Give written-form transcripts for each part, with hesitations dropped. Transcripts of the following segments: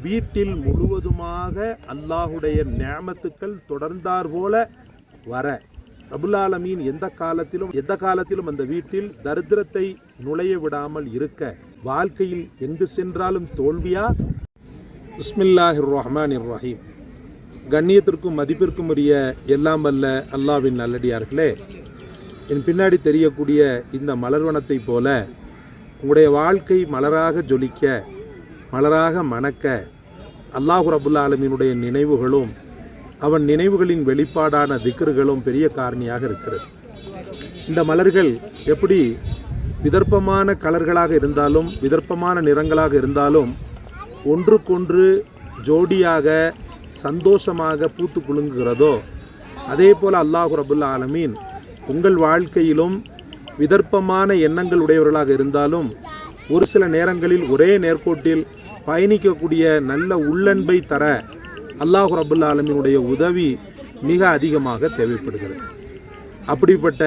வீட்டில் முழுவதுமாக அல்லாஹுடைய நிஅமத்துக்கள் தொடர்ந்தார் போல வர ரப்புல் ஆலமீன் எந்த காலத்திலும் அந்த வீட்டில் தரித்திரத்தை நுழைய விடாமல் இருக்க வாழ்க்கையில் எங்கு சென்றாலும் தோல்வியா? பிஸ்மில்லாஹிர் ரஹ்மானிர் ரஹீம். கண்ணியத்திற்கும் மதிப்பிற்கும் உரிய எல்லாம் வல்ல அல்லாஹ்வின் நல்லடியார்களே, என் பின்னாடி தெரியக்கூடிய இந்த மலர்வனத்தை போல உங்களுடைய வாழ்க்கை மலராக ஜொலிக்க, மலராக மணக்க அல்லாஹ் ரப்புல் ஆலமீனுடைய நினைவுகளும் அவன் நினைவுகளின் வெளிப்பாடான திக்ருகளும் பெரிய காரணியாக இருக்கிறது. இந்த மலர்கள் எப்படி விதர்ப்பமான கலர்களாக இருந்தாலும், விதர்ப்பமான நிறங்களாக இருந்தாலும் ஒன்றுக்கொன்று ஜோடியாக சந்தோஷமாக பூத்து குலுங்குகிறதோ, அதே போல் அல்லாஹ் ரப்புல் ஆலமீன் உங்கள் வாழ்க்கையிலும் விதர்ப்பமான எண்ணங்கள் உடையவர்களாக இருந்தாலும் ஒரு சில நேரங்களில் ஒரே நேர்கோட்டில் பயணிக்கக்கூடிய நல்ல உள்ளன்பை தர அல்லாஹ் ரப்புல் ஆலமீனுடைய உதவி மிக அதிகமாக தேவைப்படுகிறது. அப்படிப்பட்ட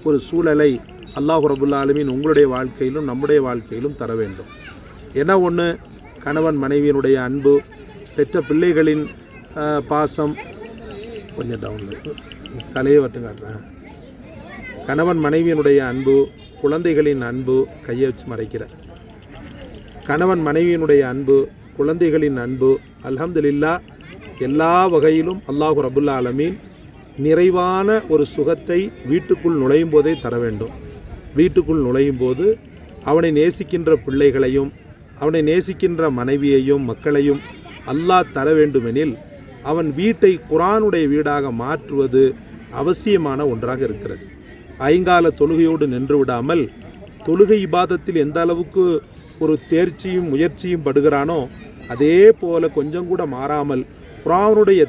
ஒரு சூழலை அல்லாஹ் ரப்புல் ஆலமீன் உங்களுடைய வாழ்க்கையிலும் நம்முடைய வாழ்க்கையிலும் தர வேண்டும். என்ன ஒன்று, கணவன் மனைவியினுடைய அன்பு, பெற்ற பிள்ளைகளின் பாசம், கொஞ்சம் டவுனில் தலையை வட்டு காட்டுறேன். கணவன் மனைவியினுடைய அன்பு, குழந்தைகளின் அன்பு, கையை வச்சு மறைக்கிற கணவன் மனைவியினுடைய அன்பு, குழந்தைகளின் அன்பு, அல்ஹம்துலில்லாஹ் எல்லா வகையிலும் அல்லாஹ் ரப்புல் ஆலமீன் நிறைவான ஒரு சுகத்தை வீட்டுக்குள் நுழையும் போதே தர வேண்டும். வீட்டுக்குள் நுழையும் போது அவனை நேசிக்கின்ற பிள்ளைகளையும் அவனை நேசிக்கின்ற மனைவியையும் மக்களையும் அல்லாஹ் தர வேண்டுமெனில் அவன் வீட்டை குர்ஆனுடைய வீடாக மாற்றுவது அவசியமான ஒன்றாக இருக்கிறது. ஐங்கால தொழுகையோடு நின்று விடாமல் தொழுகை இபாதத்தில் எந்த அளவுக்கு ஒரு தேர்ச்சியும் முயற்சியும் படுகிறானோ அதே போல கொஞ்சம் கூட மாறாமல் குர்ஆனுடைய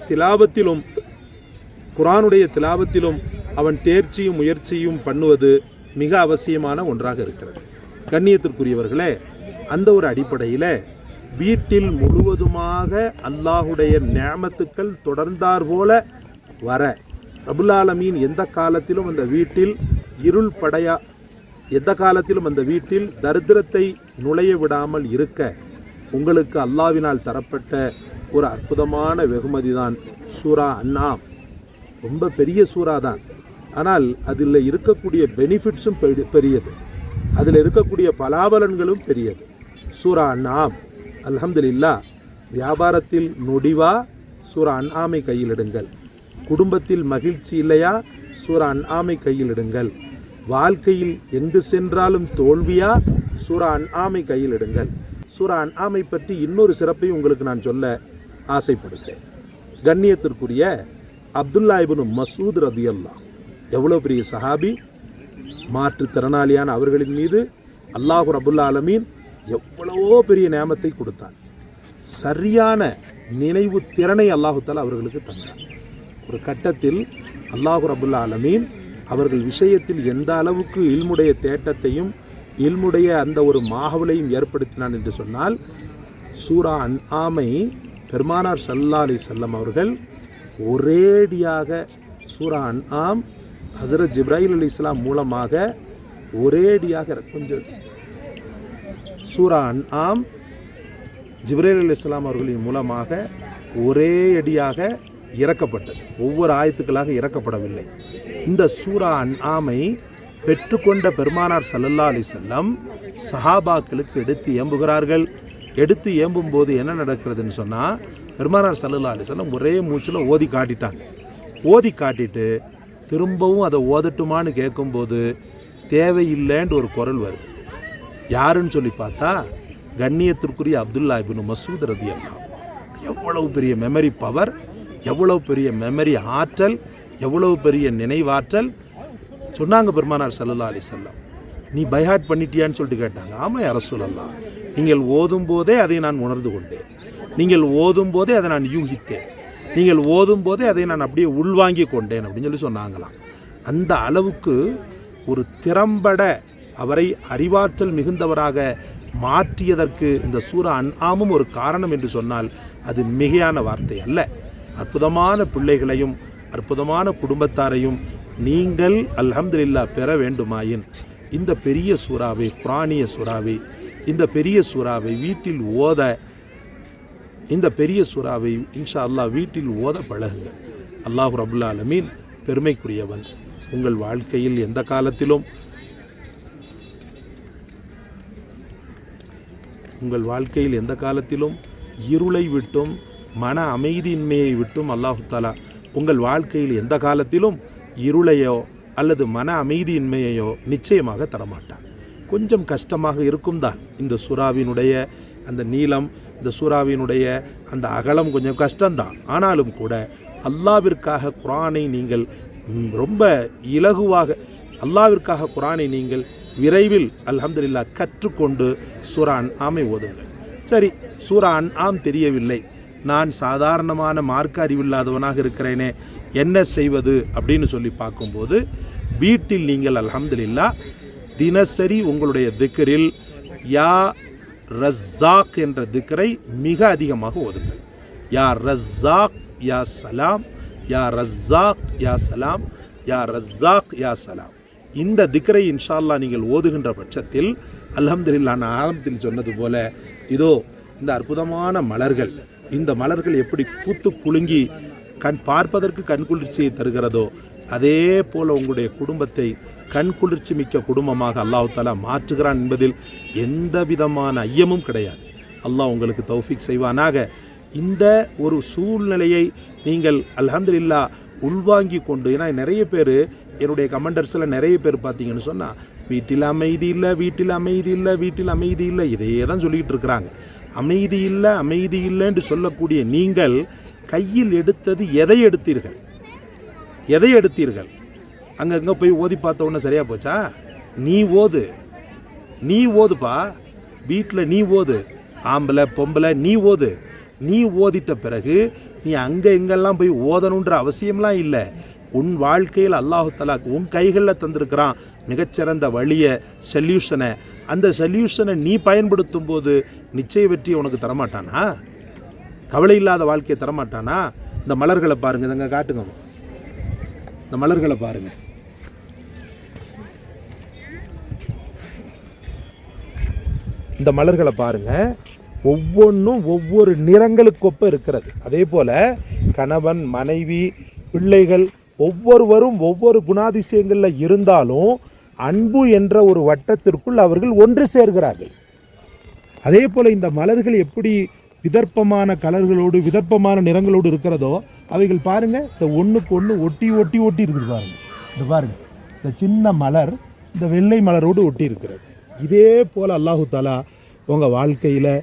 திலாவத்திலும் அவன் தேர்ச்சியும் முயற்சியும் பண்ணுவது மிக அவசியமான ஒன்றாக இருக்கிறது. கண்ணியத்திற்குரியவர்களே, அந்த ஒரு அடிப்படையில் வீட்டில் முழுவதுமாக அல்லாஹுடைய நிஅமத்துக்கள் தொடர்ந்தார் போல வர ரப்புல் ஆலமீன் எந்த காலத்திலும் அந்த வீட்டில் தரித்திரத்தை நுழைய விடாமல் இருக்க உங்களுக்கு அல்லாஹ்வினால் தரப்பட்ட ஒரு அற்புதமான வெகுமதி தான் சூரா அன்ஆம். ரொம்ப பெரிய சூறா தான், ஆனால் அதில் இருக்கக்கூடிய பெனிஃபிட்ஸும் பெரியது, அதில் இருக்கக்கூடிய பலாபலன்களும் பெரியது. சூரா அன்ஆம், அல்ஹம்துலில்லாஹ். வியாபாரத்தில் நொடிவா, சூரா அன்ஆமை கையில் எடுங்கள். குடும்பத்தில் மகிழ்ச்சி இல்லையா, சூரா அன்ஆமை கையில் எடுங்கள். வாழ்க்கையில் எங்கு சென்றாலும் தோல்வியா, சூரா அன்ஆமை கையில் எடுங்கள். சூரா அன்ஆமை பற்றி இன்னொரு சிறப்பை உங்களுக்கு நான் சொல்ல ஆசைப்படுகிறேன். கண்ணியத்திற்குரிய அப்துல்லா இப்னு மஸ்ஊத் ரலியல்லாஹு, எவ்வளோ பெரிய சஹாபி, மாற்றுத்திறனாளியான அவர்களின் மீது அல்லாஹ் ரப்புல் ஆலமீன் எவ்வளவோ பெரிய நியாமத்தை கொடுத்தான். சரியான நினைவு திறனை அல்லாஹு தஆலா அவர்களுக்கு தந்தான். ஒரு கட்டத்தில் அல்லாஹ் ரப்புல் ஆலமீன் அவர்கள் விஷயத்தில் எந்த அளவுக்கு இல்முடைய தேட்டத்தையும் இல்முடைய அந்த ஒரு மாஹவலையும் ஏற்படுத்தினான் என்று சொன்னால், சூரா அன்ஆமை பெருமானார் ஸல்லல்லாஹு அலைஹி வஸல்லம் அவர்கள் ஒரேடியாக சூரா அன்ஆம் ஹஸரத் ஜிப்ராயில் அலைஹிஸ்ஸலாம் மூலமாக ஒரேடியாக சூரா அன்ஆம் ஜிப்ராயில் அலைஹிஸ்ஸலாம் அவர்களின் மூலமாக ஒரேடியாக இறக்கப்பட்டது. ஒவ்வொரு ஆயத்துக்களாக இறக்கப்படவில்லை. இந்த சூரா அன்ஆமை பெற்றுக்கொண்ட பெருமானார் ஸல்லல்லாஹு அலைஹி வஸல்லம் சஹாபாக்களுக்கு எடுத்து ஏம்புகிறார்கள். எடுத்து ஏம்பும்போது என்ன நடக்கிறதுன்னு சொன்னால், பெருமானார் ஸல்லல்லாஹு அலைஹி வஸல்லம் ஒரே மூச்சில் ஓதி காட்டிட்டாங்க. ஓதி காட்டிட்டு திரும்பவும் அதை ஓதட்டுமான்னு கேட்கும்போது தேவையில்லைன்ற ஒரு குரல் வருது. யாருன்னு சொல்லி பார்த்தா கண்ணியத்திற்குரிய அப்துல்லா இப்னு மஸ்ஊத் ரலியல்லாஹு. எவ்வளவு பெரிய மெமரி பவர், எவ்வளவு பெரிய மெமரி ஆற்றல், எவ்வளவு பெரிய நினைவாற்றல். சொன்னாங்க பெருமானார் ஸல்லல்லாஹு அலைஹி வஸல்லம், நீ பைஹாட் பண்ணிட்டியான்னு சொல்லிட்டு கேட்டாங்க. ஆமாம் யா ரசூலல்லாஹ், நீங்கள் ஓதும்போதே அதை நான் உணர்ந்து கொண்டேன், நீங்கள் ஓதும்போதே அதை நான் யூகித்தேன், நீங்கள் ஓதும்போதே அதை நான் அப்படியே உள்வாங்கி கொண்டேன் அப்படின்னு சொல்லி சொன்னாங்களாம். அந்த அளவுக்கு ஒரு திறம்பட அவரை அறிவாற்றல் மிகுந்தவராக மாற்றியதற்கு இந்த சூரா அன்ஆமும் ஒரு காரணம் என்று சொன்னால் அது மிகையான வார்த்தை அல்ல. அற்புதமான பிள்ளைகளையும் அற்புதமான குடும்பத்தாரையும் நீங்கள் அல்ஹம்துலில்லாஹ் பெற வேண்டுமாயின் இந்த பெரிய சூறாவை, குர்ஆனிய சூறாவை, இந்த பெரிய சூறாவை வீட்டில் ஓத இந்த பெரிய சூறாவை இன்ஷா அல்லாஹ் வீட்டில் ஓத பழகுங்கள். அல்லாஹ் ரப்புல் ஆலமீன் பெருமைக்குரியவன். உங்கள் வாழ்க்கையில் எந்த காலத்திலும் இருளை விட்டும் மன அமைதியின்மையை விட்டும் அல்லாஹு தஆலா உங்கள் வாழ்க்கையில் எந்த காலத்திலும் இருளையோ அல்லது மன அமைதியின்மையையோ நிச்சயமாக தரமாட்டான். கொஞ்சம் கஷ்டமாக இருக்கும் தான் இந்த சூறாவினுடைய அந்த நீளம், இந்த சூறாவினுடைய அந்த அகலம் கொஞ்சம் கஷ்டம்தான். ஆனாலும் கூட அல்லாவிற்காக குர்ஆனை நீங்கள் ரொம்ப இலகுவாக அல்லாவிற்காக குர்ஆனை நீங்கள் விரைவில் அல்ஹம்துலில்லாஹ் கற்றுக்கொண்டு சூரா அன்ஆமை ஓதுங்கள். சரி, சூரா அன்ஆம் தெரியவில்லை, நான் சாதாரணமான மார்க்க அறிவில்லாதவனாக இருக்கிறேனே, என்ன செய்வது அப்படின்னு சொல்லி பார்க்கும்போது வீட்டில் நீங்கள் அல்ஹம்துலில்லாஹ் தினசரி உங்களுடைய திக்ரில் யா ரஸாக் என்ற திக்ரை மிக அதிகமாக ஓதுங்கள். யா ரஸாக் யா சலாம், யா ரஸாக் யா சலாம், யா ரஸாக் யா சலாம். இந்த திக்ரை இன்ஷா அல்லாஹ் நீங்கள் ஓதுகின்ற பட்சத்தில் அல்ஹம்துலில்லாஹ் நான் ஆரம்பத்தில் சொன்னது போல இதோ இந்த அற்புதமான மலர்கள், இந்த மலர்கள் எப்படி பூத்து குலுங்கி பார்ப்பதற்கு கண்குளிர்ச்சியை தருகிறதோ அதே போல் உங்களுடைய குடும்பத்தை கண்குளிர்ச்சி மிக்க குடும்பமாக அல்லாஹ் தஆலா மாற்றுகிறான் என்பதில் எந்த விதமான ஐயமும் கிடையாது. அல்லாஹ் உங்களுக்கு தௌஃபீக் செய்வானாக. இந்த ஒரு சூழ்நிலையை நீங்கள் அல்ஹம்துலில்லாஹ் உள்வாங்கி கொண்டு, ஏன்னா நிறைய பேர் என்னுடைய கமெண்டர்ஸில் நிறைய பேர் பார்த்தீங்கன்னு சொன்னால் வீட்டில் அமைதி இல்லை, வீட்டில் அமைதி இல்லை, வீட்டில் அமைதி இல்லை, இதையே தான் சொல்லிக்கிட்டு இருக்கிறாங்க. அமைதி இல்லை, அமைதி இல்லைன்னு சொல்லக்கூடிய நீங்கள் கையில் எடுத்தது எதை எடுத்தீர்கள்? அங்கங்கே போய் ஓதி பார்த்த உடனே சரியாக போச்சா? நீ ஓதுப்பா, வீட்டில் நீ ஓது, ஆம்பளை பொம்பளை நீ ஓதிட்ட பிறகு நீ அங்கே எங்கெல்லாம் போய் ஓதணுன்ற அவசியம்லாம் இல்லை. உன் வாழ்க்கையில் அல்லாஹ் தஆலா உன் கைகளில் தந்திருக்கிறான் மிகச்சிறந்த வழியை, சொல்யூஷனை. அந்த சொல்யூஷனை நீ பயன்படுத்தும் போது நிச்சய வெற்றியை உனக்கு தரமாட்டானா? கவலை இல்லாத வாழ்க்கையை தரமாட்டானா? இந்த மலர்களை பாருங்கள், இதங்க காட்டுங்க, இந்த மலர்களை பாருங்கள். இந்த மலர்களை பாருங்கள், ஒவ்வொன்றும் ஒவ்வொரு நிறங்களுக்கொப்ப இருக்கிறது. அதே போல் கணவன், மனைவி, பிள்ளைகள் ஒவ்வொருவரும் ஒவ்வொரு குணாதிசயங்களில் இருந்தாலும் அன்பு என்ற ஒரு வட்டத்திற்குள் அவர்கள் ஒன்று சேர்கிறார்கள். அதே போல் இந்த மலர்கள் எப்படி விதர்ப்பமான கலர்களோடு விதர்ப்பமான நிறங்களோடு இருக்கிறதோ அவைகள் பாருங்கள், இந்த ஒன்றுக்கு ஒன்று ஒட்டி இருக்குது பாருங்கள். இந்த பாருங்கள், இந்த சின்ன மலர் இந்த வெள்ளை மலரோடு ஒட்டி இருக்கிறது. இதே போல் அல்லாஹு தஆலா உங்கள் வாழ்க்கையில்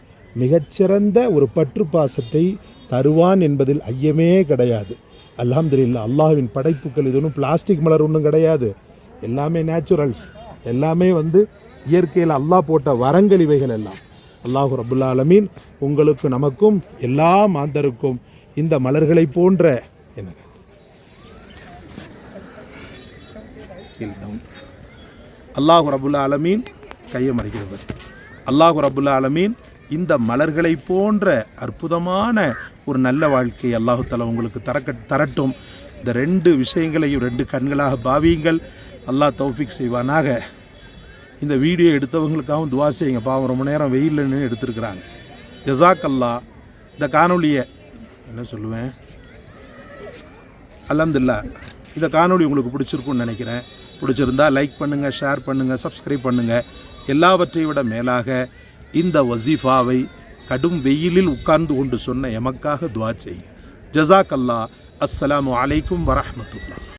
மிகச்சிறந்த ஒரு பற்று பாசத்தை தருவான் என்பதில் ஐயமே கிடையாது. அல்ஹம்துலில்லாஹ், அல்லாஹ்வின் படைப்புகள் இது ஒன்றும் பிளாஸ்டிக் மலர் ஒன்றும் கிடையாது. எல்லாமே நேச்சுரல்ஸ், எல்லாமே இயற்கையில் அல்லாஹ் போட்ட வரங்கள் இவைகள் எல்லாம். அல்லாஹ் ரப்புல் ஆலமீன் உங்களுக்கு நமக்கும் எல்லா மாந்தருக்கும் இந்த மலர்களை போன்ற அல்லாஹ் ரப்புல் ஆலமீன் கையை மறைக்கிறது. அல்லாஹ் ரப்புல் ஆலமீன் இந்த மலர்களை போன்ற அற்புதமான ஒரு நல்ல வாழ்க்கையை அல்லாஹு தஆலா உங்களுக்கு தரட்டும். இந்த ரெண்டு விஷயங்களையும் ரெண்டு கண்களாக பாவியுங்கள். அல்லாஹ் தௌஃபீக் செய்வானாக. இந்த வீடியோ எடுத்தவங்களுக்காகவும் துவா செய்யுங்க. பாவம் ரொம்ப நேரம் வெயில்னு எடுத்துருக்குறாங்க. ஜஸாக் அல்லாஹ். இந்த காணொலியை என்ன சொல்லுவேன், அல்ஹம்துலில்லாஹ் இந்த காணொலி உங்களுக்கு பிடிச்சிருக்குன்னு நினைக்கிறேன். பிடிச்சிருந்தா லைக் பண்ணுங்கள், ஷேர் பண்ணுங்கள், சப்ஸ்கிரைப் பண்ணுங்கள். எல்லாவற்றை விட மேலாக இந்த வசீஃபாவை கடும் வெயிலில் உட்கார்ந்து கொண்டு சொன்ன எமக்காக துவா செய்யுங்க. ஜஸாக் அல்லாஹ். அஸ்ஸலாமு அலைக்கும் வரஹ்மத்துல்லாஹ்.